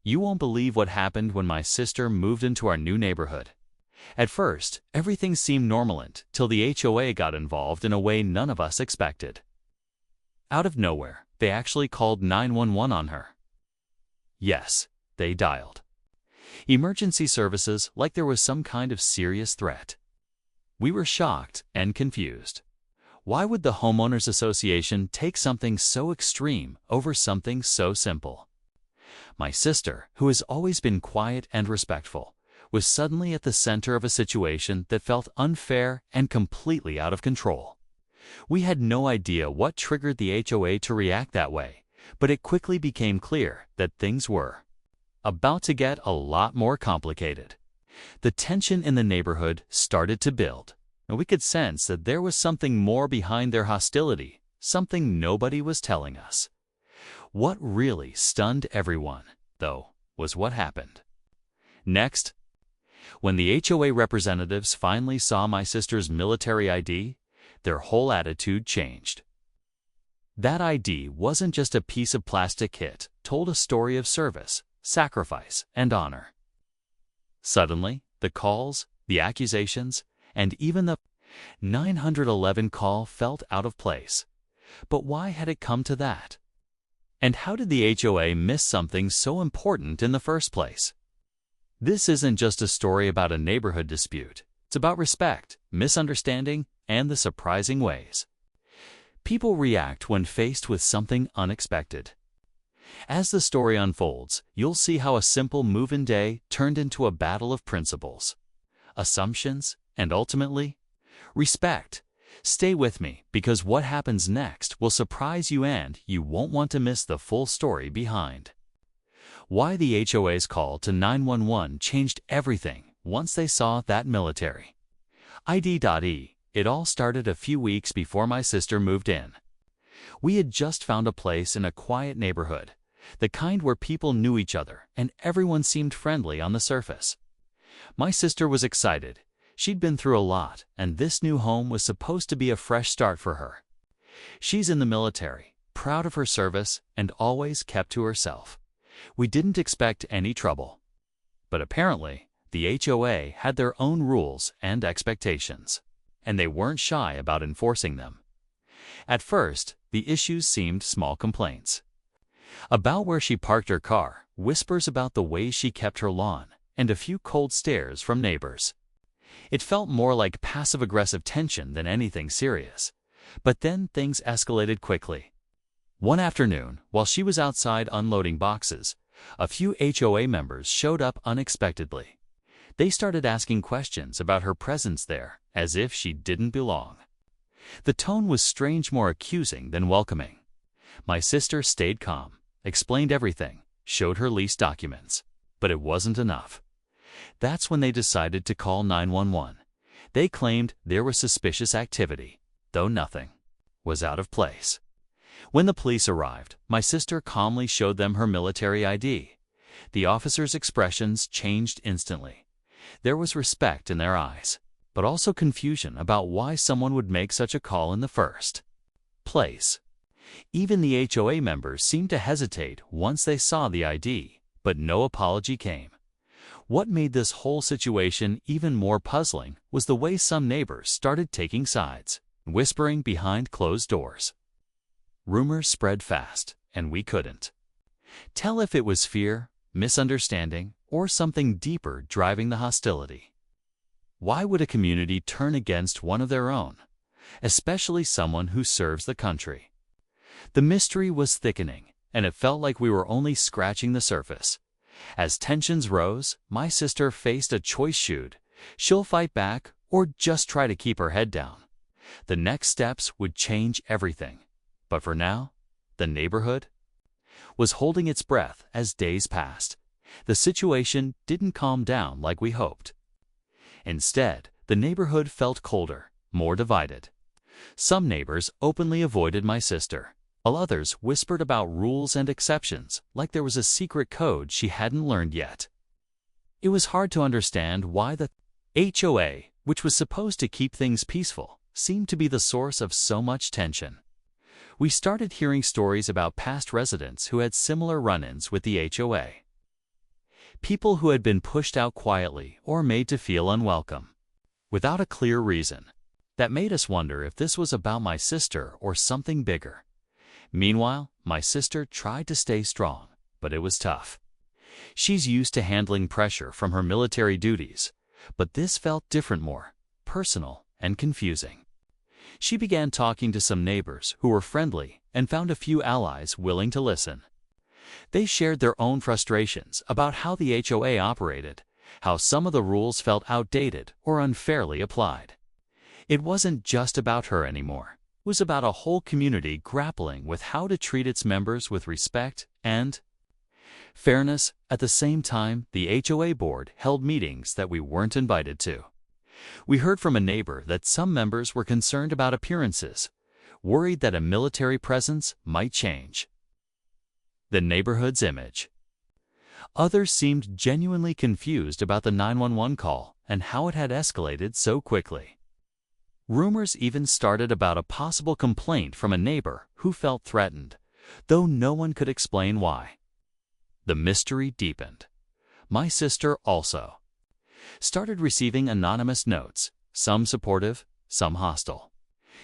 You won't believe what happened when my sister moved into our new neighborhood. At first, everything seemed normal until the HOA got involved in a way none of us expected. Out of nowhere, they actually called 911 on her. Yes, they dialed emergency services like there was some kind of serious threat. We were shocked and confused. Why would the Homeowners Association take something so extreme over something so simple? My sister, who has always been quiet and respectful, was suddenly at the center of a situation that felt unfair and completely out of control. We had no idea what triggered the HOA to react that way, but it quickly became clear that things were about to get a lot more complicated. The tension in the neighborhood started to build, and we could sense that there was something more behind their hostility, something nobody was telling us. What really stunned everyone, though, was what happened next. When the HOA representatives finally saw my sister's military ID, their whole attitude changed. That ID wasn't just a piece of plastic. It told a story of service, sacrifice, and honor. Suddenly, the calls, the accusations, and even the 911 call felt out of place. But why had it come to that? And how did the HOA miss something so important in the first place? This isn't just a story about a neighborhood dispute. It's about respect, misunderstanding, and the surprising ways people react when faced with something unexpected. As the story unfolds, you'll see how a simple move-in day turned into a battle of principles, assumptions, and ultimately, respect. Stay with me, because what happens next will surprise you and you won't want to miss the full story behind why the HOA's call to 911 changed everything once they saw that military ID. It all started a few weeks before my sister moved in. We had just found a place in a quiet neighborhood, the kind where people knew each other and everyone seemed friendly on the surface. My sister was excited. She'd been through a lot, and this new home was supposed to be a fresh start for her. She's in the military, proud of her service, and always kept to herself. We didn't expect any trouble. But apparently, the HOA had their own rules and expectations, and they weren't shy about enforcing them. At first, the issues seemed small complaints about where she parked her car, whispers about the way she kept her lawn, and a few cold stares from neighbors. It felt more like passive-aggressive tension than anything serious. But then things escalated quickly. One afternoon, while she was outside unloading boxes, a few HOA members showed up unexpectedly. They started asking questions about her presence there, as if she didn't belong. The tone was strange, more accusing than welcoming. My sister stayed calm, explained everything, showed her lease documents. But it wasn't enough. That's when they decided to call 911. They claimed there was suspicious activity, though nothing was out of place. When the police arrived, my sister calmly showed them her military ID. The officers' expressions changed instantly. There was respect in their eyes, but also confusion about why someone would make such a call in the first place. Even the HOA members seemed to hesitate once they saw the ID, but no apology came. What made this whole situation even more puzzling was the way some neighbors started taking sides, whispering behind closed doors. Rumors spread fast, and we couldn't tell if it was fear, misunderstanding, or something deeper driving the hostility. Why would a community turn against one of their own, especially someone who serves the country? The mystery was thickening, and it felt like we were only scratching the surface. As tensions rose, my sister faced a choice: she'll fight back or just try to keep her head down. The next steps would change everything. But for now, the neighborhood was holding its breath as days passed. The situation didn't calm down like we hoped. Instead, the neighborhood felt colder, more divided. Some neighbors openly avoided my sister, while others whispered about rules and exceptions like there was a secret code she hadn't learned yet. It was hard to understand why the HOA, which was supposed to keep things peaceful, seemed to be the source of so much tension. We started hearing stories about past residents who had similar run-ins with the HOA. people who had been pushed out quietly or made to feel unwelcome, without a clear reason. That made us wonder if this was about my sister or something bigger. Meanwhile, my sister tried to stay strong, but it was tough. She's used to handling pressure from her military duties, but this felt different, more personal and confusing. She began talking to some neighbors who were friendly and found a few allies willing to listen. They shared their own frustrations about how the HOA operated, how some of the rules felt outdated or unfairly applied. It wasn't just about her anymore. It was about a whole community grappling with how to treat its members with respect and fairness. At the same time, the HOA board held meetings that we weren't invited to. We heard from a neighbor that some members were concerned about appearances, worried that a military presence might change the neighborhood's image. Others seemed genuinely confused about the 911 call and how it had escalated so quickly. Rumors even started about a possible complaint from a neighbor who felt threatened, though no one could explain why. The mystery deepened. My sister also started receiving anonymous notes, some supportive, some hostile.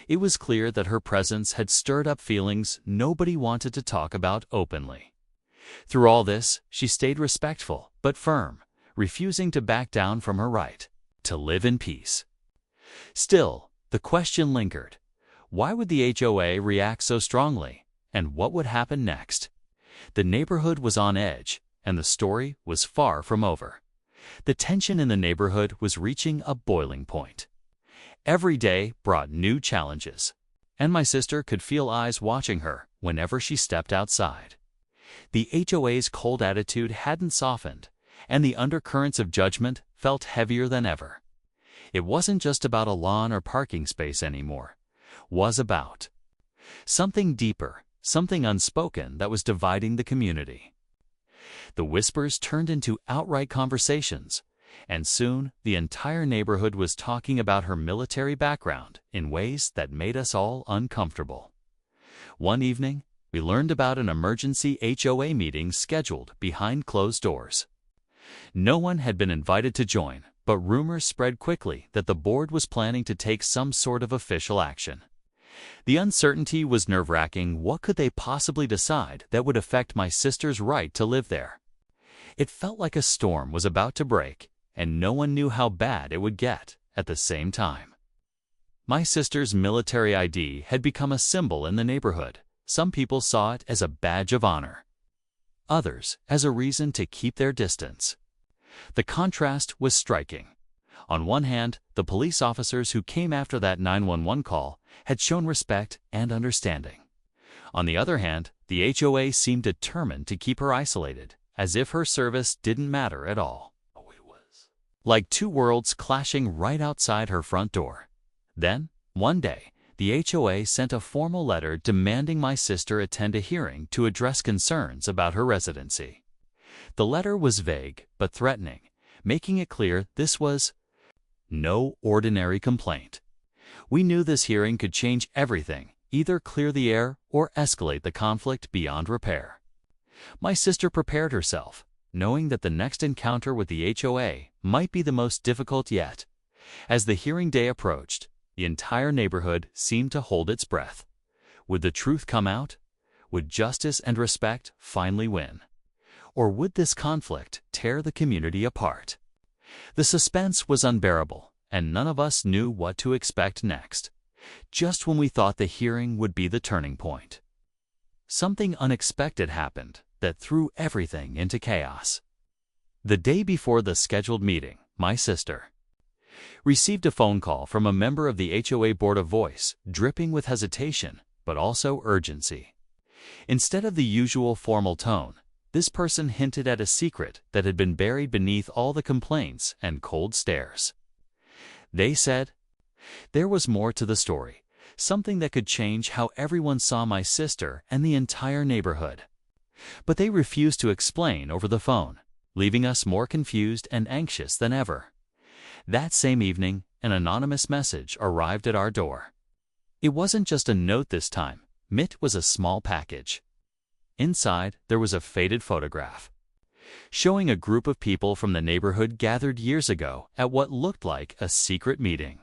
It was clear that her presence had stirred up feelings nobody wanted to talk about openly. Through all this, she stayed respectful but firm, refusing to back down from her right to live in peace. Still, the question lingered. Why would the HOA react so strongly, and what would happen next? The neighborhood was on edge, and the story was far from over. The tension in the neighborhood was reaching a boiling point. Every day brought new challenges, and my sister could feel eyes watching her whenever she stepped outside. The HOA's cold attitude hadn't softened, and the undercurrents of judgment felt heavier than ever. It wasn't just about a lawn or parking space anymore. It was about something deeper, something unspoken that was dividing the community. The whispers turned into outright conversations, and soon the entire neighborhood was talking about her military background in ways that made us all uncomfortable. One evening, we learned about an emergency HOA meeting scheduled behind closed doors. No one had been invited to join, but rumors spread quickly that the board was planning to take some sort of official action. The uncertainty was nerve-wracking. What could they possibly decide that would affect my sister's right to live there? It felt like a storm was about to break, and no one knew how bad it would get at the same time. My sister's military ID had become a symbol in the neighborhood. Some people saw it as a badge of honor, others as a reason to keep their distance. The contrast was striking. On one hand, the police officers who came after that 911 call had shown respect and understanding. On the other hand, the HOA seemed determined to keep her isolated, as if her service didn't matter at all. It was like two worlds clashing right outside her front door. Then, one day, the HOA sent a formal letter demanding my sister attend a hearing to address concerns about her residency. The letter was vague but threatening, making it clear this was no ordinary complaint. We knew this hearing could change everything, either clear the air or escalate the conflict beyond repair. My sister prepared herself, knowing that the next encounter with the HOA might be the most difficult yet. As the hearing day approached, the entire neighborhood seemed to hold its breath. Would the truth come out? Would justice and respect finally win? Or would this conflict tear the community apart? The suspense was unbearable, and none of us knew what to expect next. Just when we thought the hearing would be the turning point, something unexpected happened that threw everything into chaos. The day before the scheduled meeting, my sister received a phone call from a member of the HOA board, a voice dripping with hesitation but also urgency. Instead of the usual formal tone, this person hinted at a secret that had been buried beneath all the complaints and cold stares. They said there was more to the story, something that could change how everyone saw my sister and the entire neighborhood. But they refused to explain over the phone, leaving us more confused and anxious than ever. That same evening, an anonymous message arrived at our door. It wasn't just a note this time. It was a small package. Inside, there was a faded photograph. showing a group of people from the neighborhood gathered years ago at what looked like a secret meeting.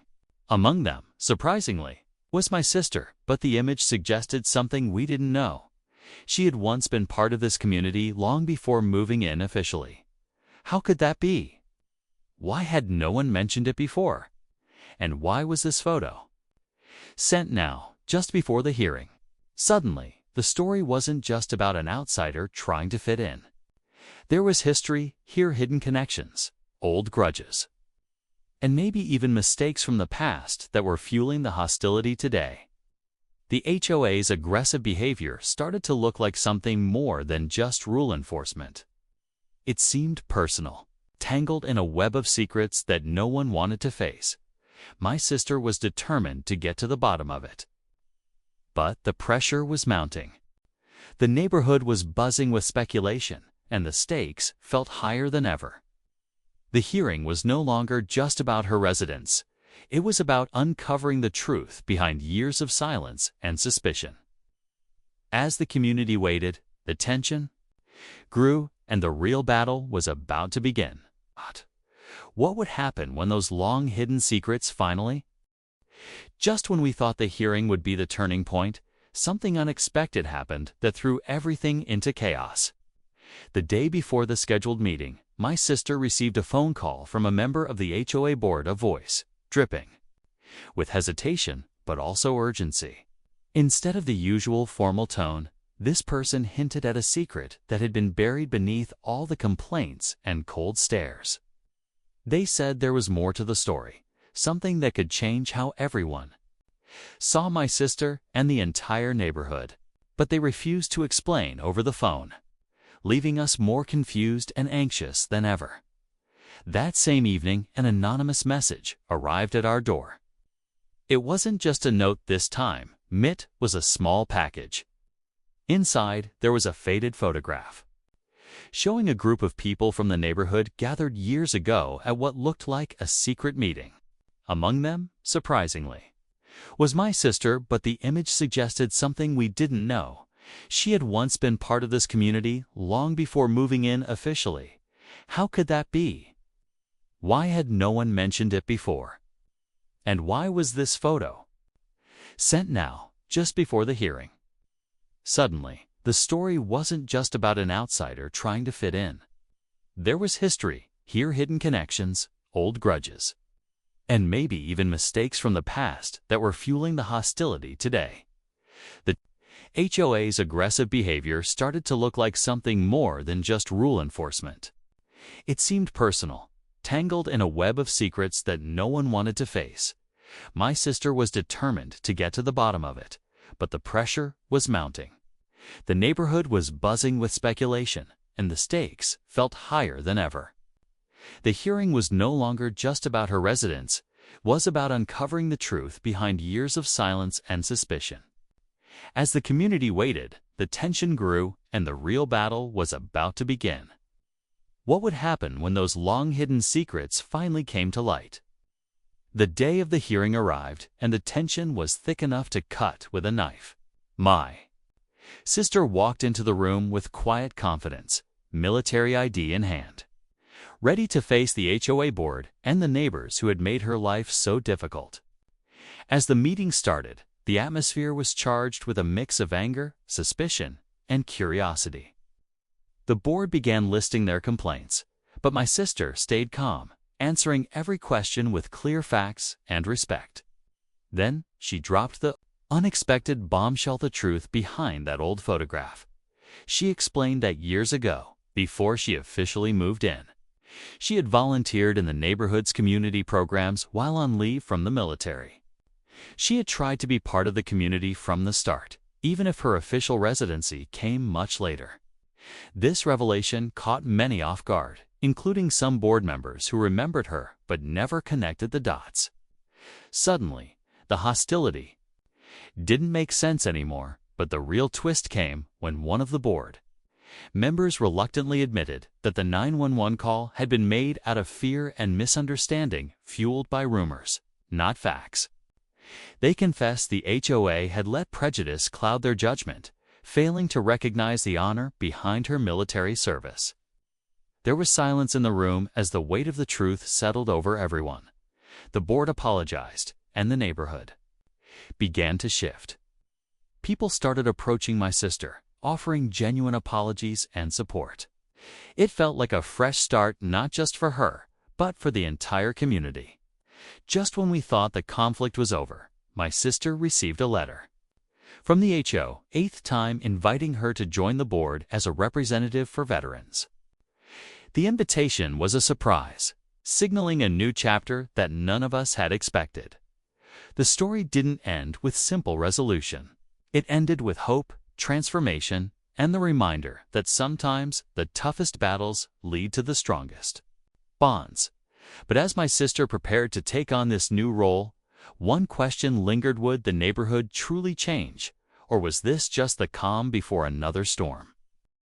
Among them, surprisingly, was my sister, but the image suggested something we didn't know. She had once been part of this community long before moving in officially. How could that be? Why had no one mentioned it before? And why was this photo sent now, just before the hearing? Suddenly, the story wasn't just about an outsider trying to fit in. There was history, here hidden connections, old grudges, and maybe even mistakes from the past that were fueling the hostility today. The HOA's aggressive behavior started to look like something more than just rule enforcement. It seemed personal, tangled in a web of secrets that no one wanted to face. My sister was determined to get to the bottom of it. But the pressure was mounting. The neighborhood was buzzing with speculation, and the stakes felt higher than ever. The hearing was no longer just about her residence. It was about uncovering the truth behind years of silence and suspicion. As the community waited, the tension grew, and the real battle was about to begin. But what would happen when those long-hidden secrets finally? Just when we thought the hearing would be the turning point, something unexpected happened that threw everything into chaos. The day before the scheduled meeting, my sister received a phone call from a member of the HOA board, a voice dripping with hesitation but also urgency. Instead of the usual formal tone, this person hinted at a secret that had been buried beneath all the complaints and cold stares. They said there was more to the story, something that could change how everyone saw my sister and the entire neighborhood, but they refused to explain over the phone, leaving us more confused and anxious than ever. That same evening, an anonymous message arrived at our door. It wasn't just a note this time. It was a small package. Inside, there was a faded photograph, showing a group of people from the neighborhood gathered years ago at what looked like a secret meeting. Among them, surprisingly, was my sister, but the image suggested something we didn't know. She had once been part of this community long before moving in officially. How could that be? Why had no one mentioned it before? And why was this photo sent now, just before the hearing? Suddenly, the story wasn't just about an outsider trying to fit in. There was history, here hidden connections, old grudges, and maybe even mistakes from the past that were fueling the hostility today. The HOA's aggressive behavior started to look like something more than just rule enforcement. It seemed personal, tangled in a web of secrets that no one wanted to face. My sister was determined to get to the bottom of it, but the pressure was mounting. The neighborhood was buzzing with speculation, and the stakes felt higher than ever. The hearing was no longer just about her residence, it was about uncovering the truth behind years of silence and suspicion. As the community waited, the tension grew, and the real battle was about to begin. What would happen when those long-hidden secrets finally came to light? The day of the hearing arrived, and the tension was thick enough to cut with a knife. My sister walked into the room with quiet confidence, military ID in hand, ready to face the HOA board and the neighbors who had made her life so difficult. As the meeting started, the atmosphere was charged with a mix of anger, suspicion, and curiosity. The board began listing their complaints, but my sister stayed calm, answering every question with clear facts and respect. Then she dropped the unexpected bombshell: the truth behind that old photograph. She explained that years ago, before she officially moved in, she had volunteered in the neighborhood's community programs while on leave from the military. She had tried to be part of the community from the start, even if her official residency came much later. This revelation caught many off guard, including some board members who remembered her but never connected the dots. Suddenly, the hostility didn't make sense anymore, but the real twist came when one of the board members reluctantly admitted that the 911 call had been made out of fear and misunderstanding fueled by rumors, not facts. They confessed the HOA had let prejudice cloud their judgment, failing to recognize the honor behind her military service. There was silence in the room as the weight of the truth settled over everyone. The board apologized, and the neighborhood began to shift. People started approaching my sister, offering genuine apologies and support. It felt like a fresh start not just for her, but for the entire community. Just when we thought the conflict was over, my sister received a letter from the HO, eighth time inviting her to join the board as a representative for veterans. The invitation was a surprise, signaling a new chapter that none of us had expected. The story didn't end with simple resolution. It ended with hope, transformation, and the reminder that sometimes the toughest battles lead to the strongest bonds. But as my sister prepared to take on this new role, one question lingered: would the neighborhood truly change, or was this just the calm before another storm?